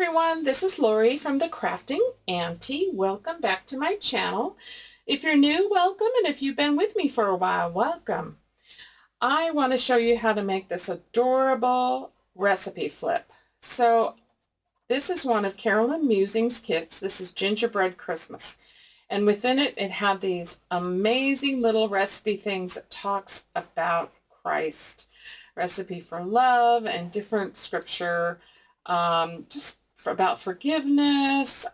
everyone, this is Lori from the Crafting Auntie. Welcome back to my channel. If you're new, welcome, and if you've been with me for a while, welcome. I want to show you how to make this adorable recipe flip. So this is one of Carolyn Musings kits. This is Gingerbread Christmas. And within it, it had these amazing little recipe things that talks about Christ. Recipe for love and different scripture, just about forgiveness.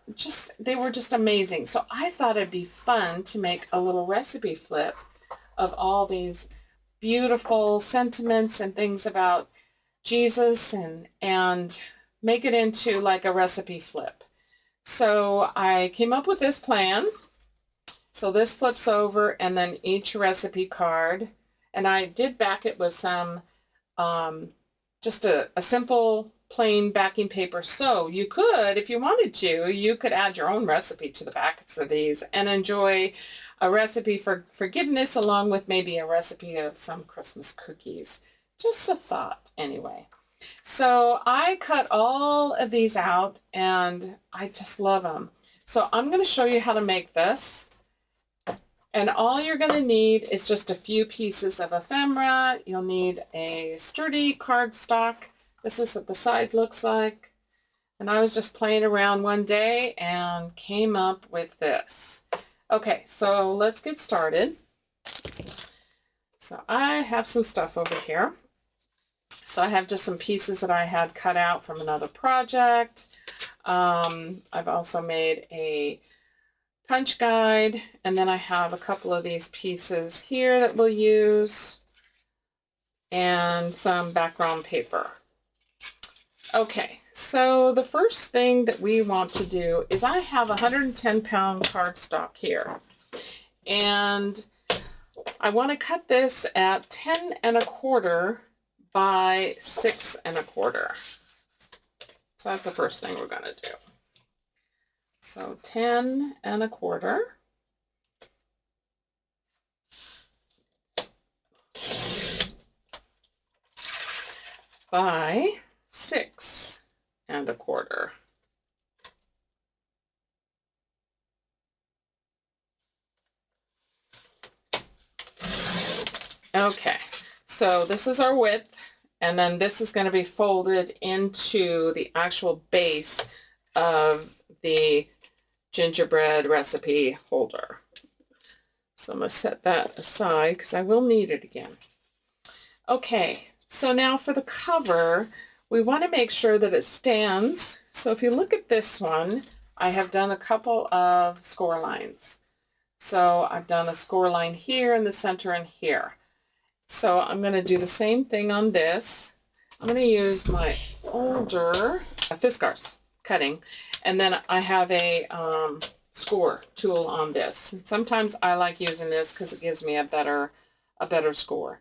They were just amazing. So I thought it'd be fun to make a little recipe flip of all these beautiful sentiments and things about Jesus and make it into like a recipe flip. So I came up with this plan. So this flips over and then each recipe card, and I did back it with some just a simple plain backing paper. So you could, if you wanted to, you could add your own recipe to the backs of these and enjoy a recipe for forgiveness along with maybe a recipe of some Christmas cookies. Just a thought anyway. So I cut all of these out and I just love them. So I'm going to show you how to make this. And all you're going to need is just a few pieces of ephemera. You'll need a sturdy cardstock. This is what the side looks like. And I was just playing around one day and came up with this. Okay, so let's get started. So I have some stuff over here. So I have just some pieces that I had cut out from another project. I've also made a punch guide, and then I have a couple of these pieces here that we'll use and some background paper. Okay, so the first thing that we want to do is I have 110-pound cardstock here, and I want to cut this at 10 1/4 by 6 1/4. So that's the first thing we're going to do. So 10 1/4 by 6 1/4. Okay, so this is our width, and then this is going to be folded into the actual base of the gingerbread recipe holder. So I'm going to set that aside because I will need it again. Okay, so now for the cover, we want to make sure that it stands. So if you look at this one, I have done a couple of score lines. So I've done a score line here in the center and here. So I'm going to do the same thing on this. I'm going to use my older Fiskars cutting, and then I have a score tool on this. And sometimes I like using this because it gives me a better score.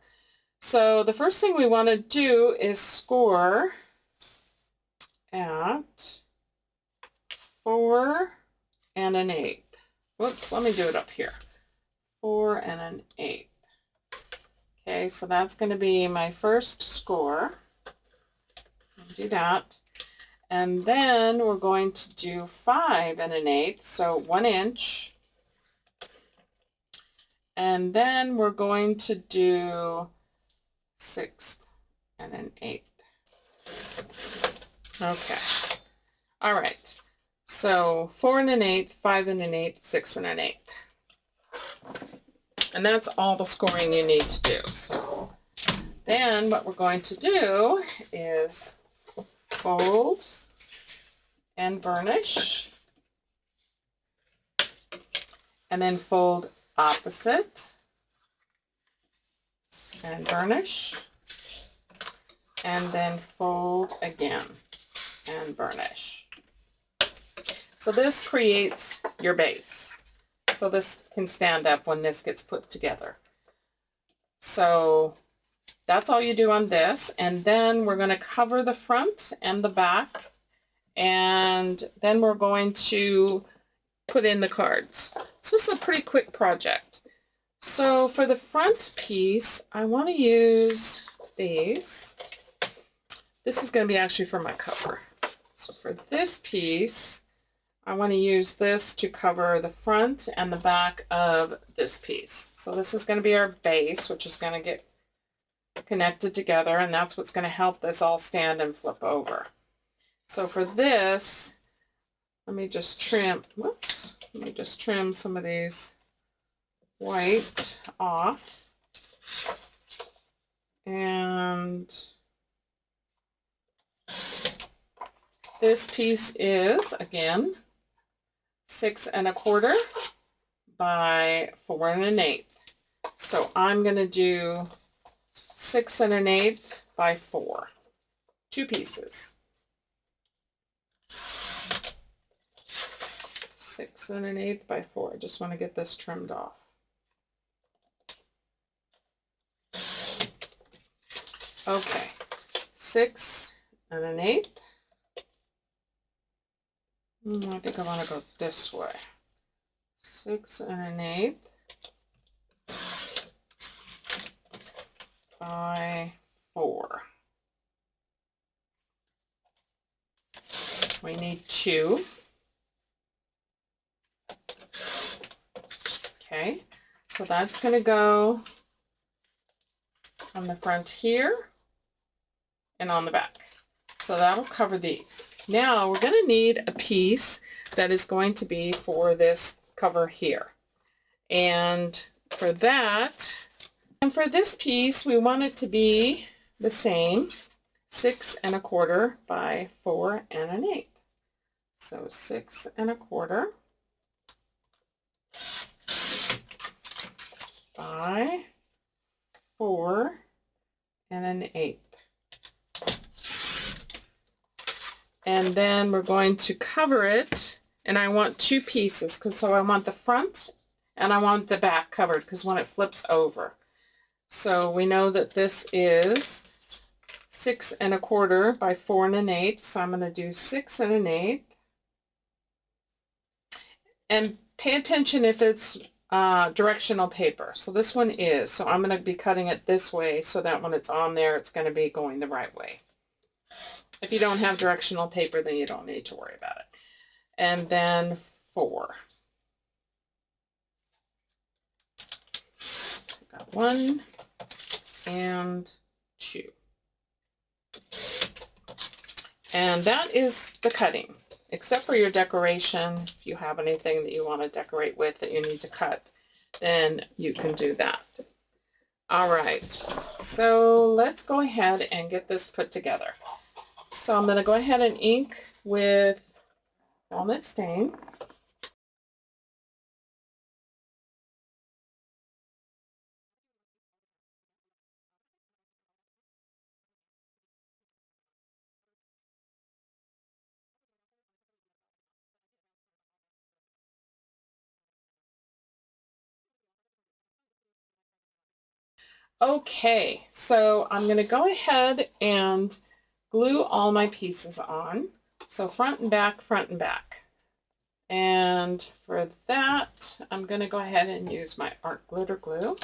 So the first thing we want to do is score at 4 1/8. Whoops, let me do it up here. 4 1/8. Okay, so that's going to be my first score. I'll do that. And then we're going to do 5 1/8, so 1 inch. And then we're going to do 6 1/8. Okay. All right. So 4 1/8, 5 1/8, 6 1/8. And that's all the scoring you need to do. So then what we're going to do is fold and burnish, and then fold opposite and burnish, and then fold again and burnish. So this creates your base. So this can stand up when this gets put together. So that's all you do on this, and then we're going to cover the front and the back, and then we're going to put in the cards. So this is a pretty quick project. So for the front piece, I want to use these. This is going to be actually for my cover. So So for this piece, I want to use this to cover the front and the back of this piece. So this is going to be our base, which is going to get connected together, and that's what's going to help this all stand and flip over. So for this, let me just trim some of these white off. And this piece is, again, 6 1/4 by 4 1/8. So I'm going to do 6 1/8 by 4, 2 pieces. 6 1/8 by 4. I just want to get this trimmed off. Okay, 6 1/8. I think I want to go this way. 6 1/8 by 4. We need 2. Okay, so that's going to go on the front here and on the back. So that'll cover these. Now we're going to need a piece that is going to be for this cover here. And for that, and for this piece, we want it to be the same, 6 1/4 by 4 1/8. So 6 1/4 by 4 1/8. And then we're going to cover it, and I want 2 pieces, so I want the front and I want the back covered, because when it flips over. So we know that this is 6 1/4 by 4 1/8, so I'm going to do 6 1/8. And pay attention if it's directional paper. So this one is, so I'm going to be cutting it this way so that when it's on there, it's going to be going the right way. If you don't have directional paper, then you don't need to worry about it. And then 4. Got 1 and 2. And that is the cutting, except for your decoration. If you have anything that you want to decorate with that you need to cut, then you can do that. All right, so let's go ahead and get this put together. So I'm going to go ahead and ink with walnut stain. Okay, so I'm going to go ahead and glue all my pieces on. So front and back, front and back. And for that, I'm going to go ahead and use my art glitter glue.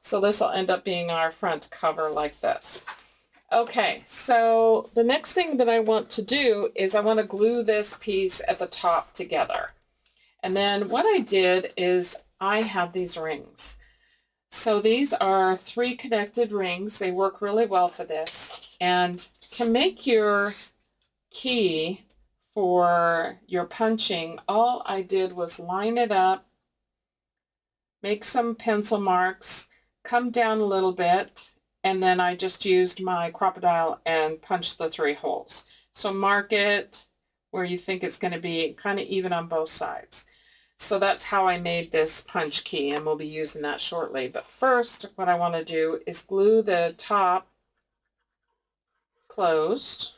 So this will end up being our front cover like this. Okay, so the next thing that I want to do is I want to glue this piece at the top together. And then what I did is I have these rings. So these are 3 connected rings. They work really well for this. And to make your key for your punching, all I did was line it up, make some pencil marks, come down a little bit, and then I just used my crocodile and punched the 3 holes. So mark it where you think it's going to be, kind of even on both sides. So that's how I made this punch key, and we'll be using that shortly. But first, what I want to do is glue the top closed.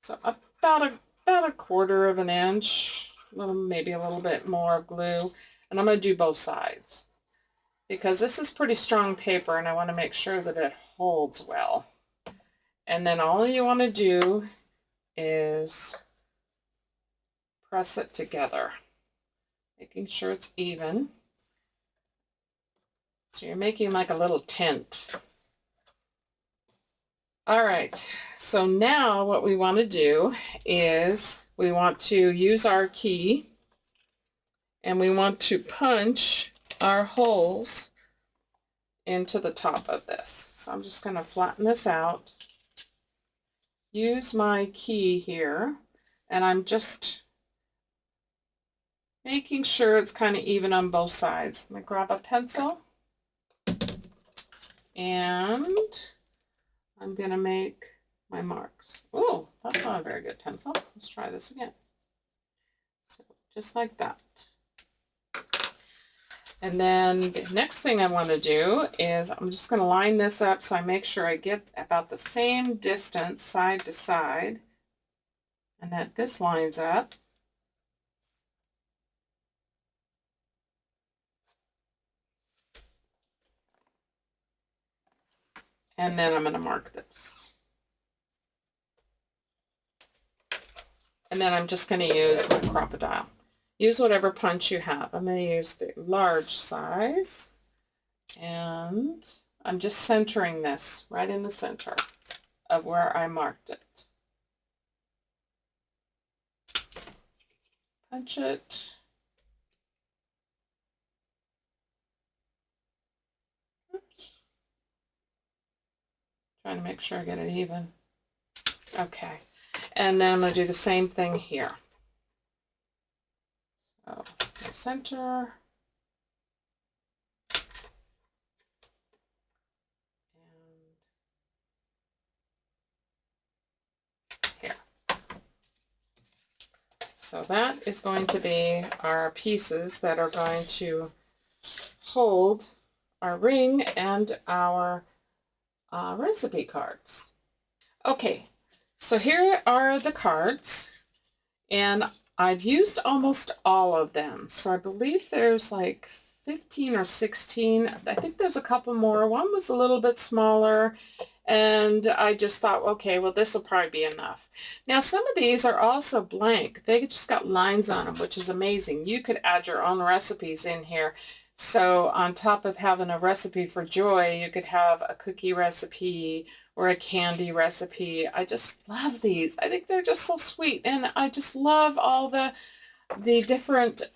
So about a 1/4 of an inch. maybe a little bit more glue, and I'm going to do both sides because this is pretty strong paper and I want to make sure that it holds well. And then all you want to do is press it together, making sure it's even. So you're making like a little tent. All right, so now what we want to do is we want to use our key and we want to punch our holes into the top of this. So I'm just going to flatten this out, use my key here, and I'm just making sure it's kind of even on both sides. I'm going to grab a pencil and I'm going to make my marks. Oh, that's not a very good pencil. Let's try this again. So just like that. And then the next thing I want to do is I'm just going to line this up so I make sure I get about the same distance side to side and that this lines up. And then I'm going to mark this. And then I'm just going to use my crocodile. Use whatever punch you have. I'm going to use the large size. And I'm just centering this right in the center of where I marked it. Punch it. Oops. Trying to make sure I get it even. Okay. And then I'm going to do the same thing here. So, center. And here. So that is going to be our pieces that are going to hold our ring and our recipe cards. Okay, so here are the cards, and I've used almost all of them. So I believe there's like 15 or 16. I think there's a couple more. One was a little bit smaller, and I just thought, okay, well, this will probably be enough. Now, some of these are also blank. They just got lines on them, which is amazing. You could add your own recipes in here. So on top of having a recipe for joy, you could have a cookie recipe or a candy recipe. I just love these. I think they're just so sweet. And I just love all the different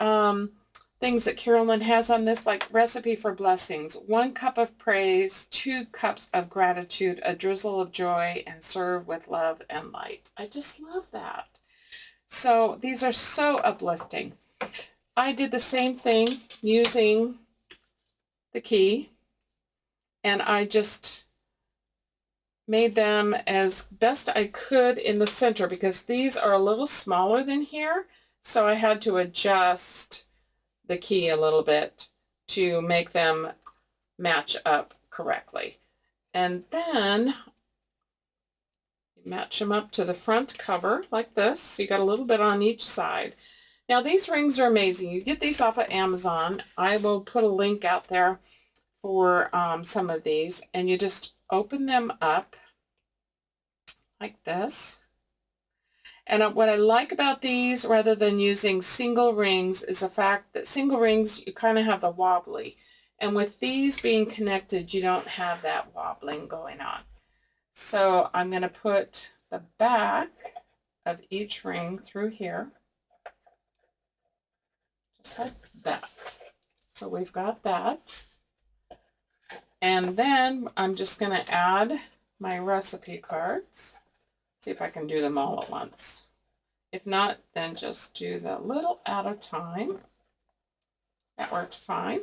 things that Carolyn has on this, like recipe for blessings, 1 cup of praise, 2 cups of gratitude, a drizzle of joy, and serve with love and light. I just love that. So these are so uplifting. I did the same thing using the key, and I just made them as best I could in the center because these are a little smaller than here, so I had to adjust the key a little bit to make them match up correctly. And then you match them up to the front cover like this. So you got a little bit on each side. Now these rings are amazing. You get these off of Amazon. I will put a link out there for some of these, and you just open them up like this. And what I like about these, rather than using single rings, is the fact that single rings, you kind of have the wobbly. And with these being connected, you don't have that wobbling going on. So I'm going to put the back of each ring through here, just like that. So we've got that. And then I'm just going to add my recipe cards. See if I can do them all at once. If not, then just do the little at a time. That worked fine.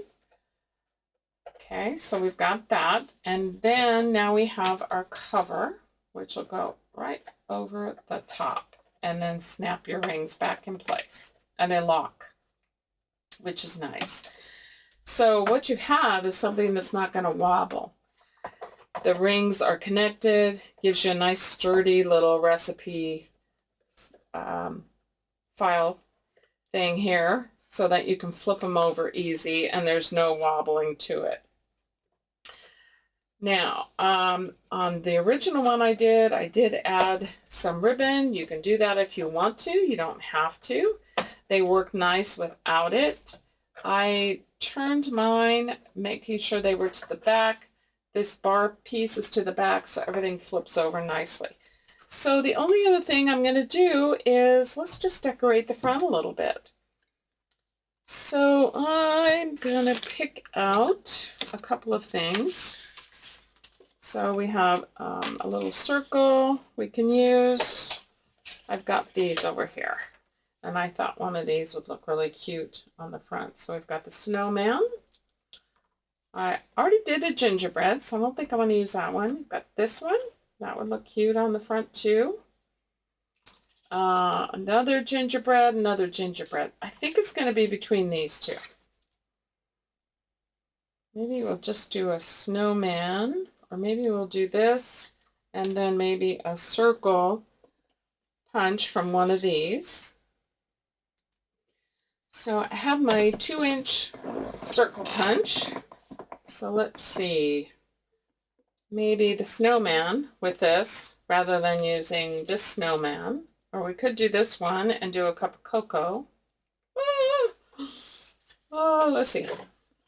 Okay, so we've got that. And then now we have our cover, which will go right over the top. And then snap your rings back in place. And they lock, which is nice. So what you have is something that's not going to wobble. The rings are connected, gives you a nice sturdy little recipe file thing here so that you can flip them over easy and there's no wobbling to it. Now, on the original one I did add some ribbon. You can do that if you want to. You don't have to. They work nice without it. I turned mine, making sure they were to the back. This bar piece is to the back, so everything flips over nicely. So the only other thing I'm going to do is let's just decorate the front a little bit. So I'm going to pick out a couple of things. So we have a little circle we can use. I've got these over here. And I thought one of these would look really cute on the front. So we've got the snowman. I already did a gingerbread, so I don't think I want to use that one. We've got this one. That would look cute on the front too. Another gingerbread, another gingerbread. I think it's going to be between these two. Maybe we'll just do a snowman. Or maybe we'll do this and then maybe a circle punch from one of these. So I have my 2-inch circle punch. So let's see. Maybe the snowman with this rather than using this snowman. Or we could do this one and do a cup of cocoa. Oh, let's see.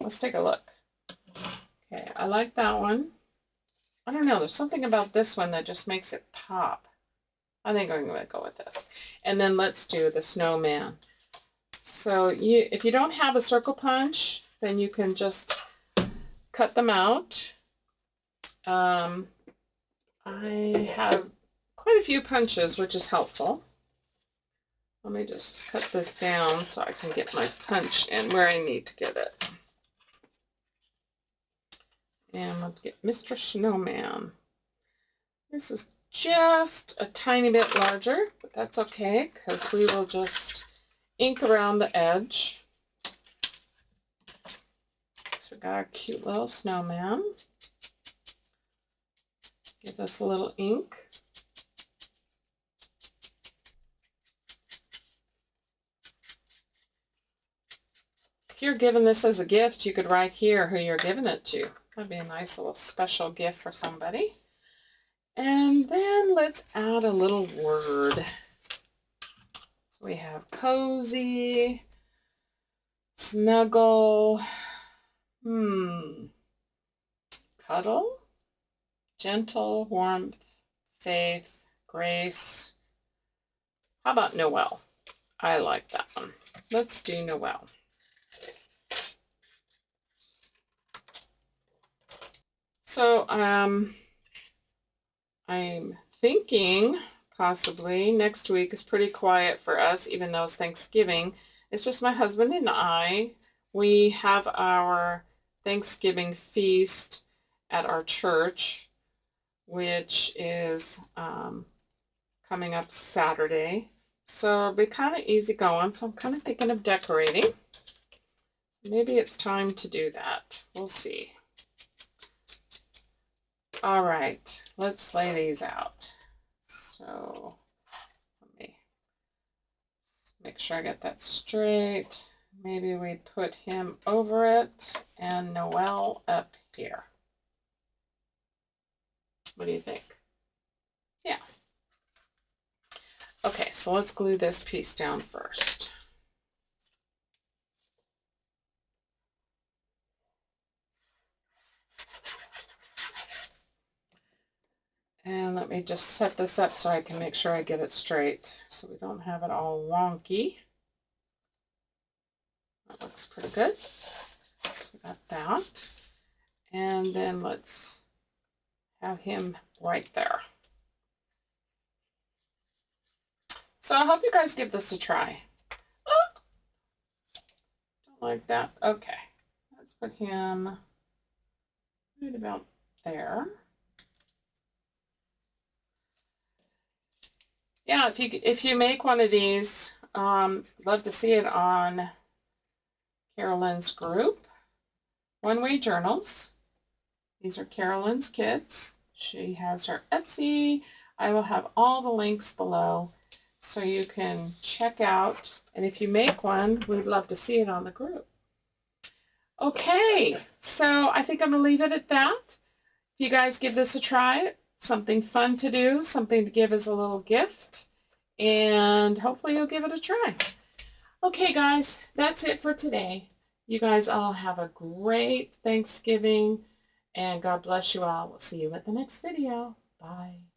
Let's take a look. Okay, I like that one. I don't know, there's something about this one that just makes it pop. I think I'm going to go with this. And then let's do the snowman. So if you don't have a circle punch, then you can just cut them out. I have quite a few punches, which is helpful. Let me just cut this down so I can get my punch in where I need to get it. And we'll get Mr. Snowman. This is just a tiny bit larger, but that's okay because we will just ink around the edge. So we got our cute little snowman. Give us a little ink. If you're giving this as a gift, you could write here who you're giving it to. That'd be a nice little special gift for somebody. And then let's add a little word. So we have cozy, snuggle, cuddle, gentle, warmth, faith, grace. How about Noel? I like that one. Let's do Noel. So I'm thinking possibly next week is pretty quiet for us, even though it's Thanksgiving. It's just my husband and I. We have our Thanksgiving feast at our church, which is coming up Saturday. So it'll be kind of easy going. So I'm kind of thinking of decorating. Maybe it's time to do that. We'll see. All right, let's lay these out. So let me make sure I get that straight. Maybe we put him over it and Noel up here. What do you think? Yeah. Okay, so let's glue this piece down first. And let me just set this up so I can make sure I get it straight so we don't have it all wonky. That looks pretty good. So we got that. And then let's have him right there. So I hope you guys give this a try. Oh, don't like that. Okay. Let's put him right about there. Yeah, if you make one of these, love to see it on Carolyn's group, One Way Journals. These are Carolyn's kits. She has her Etsy. I will have all the links below. so you can check out. And if you make one, we'd love to see it on the group. Okay, so I think I'm going to leave it at that. If you guys give this a try, something fun to do, something to give as a little gift, and hopefully you'll give it a try. Okay, guys, that's it for today. You guys all have a great Thanksgiving, and God bless you all. We'll see you at the next video. Bye.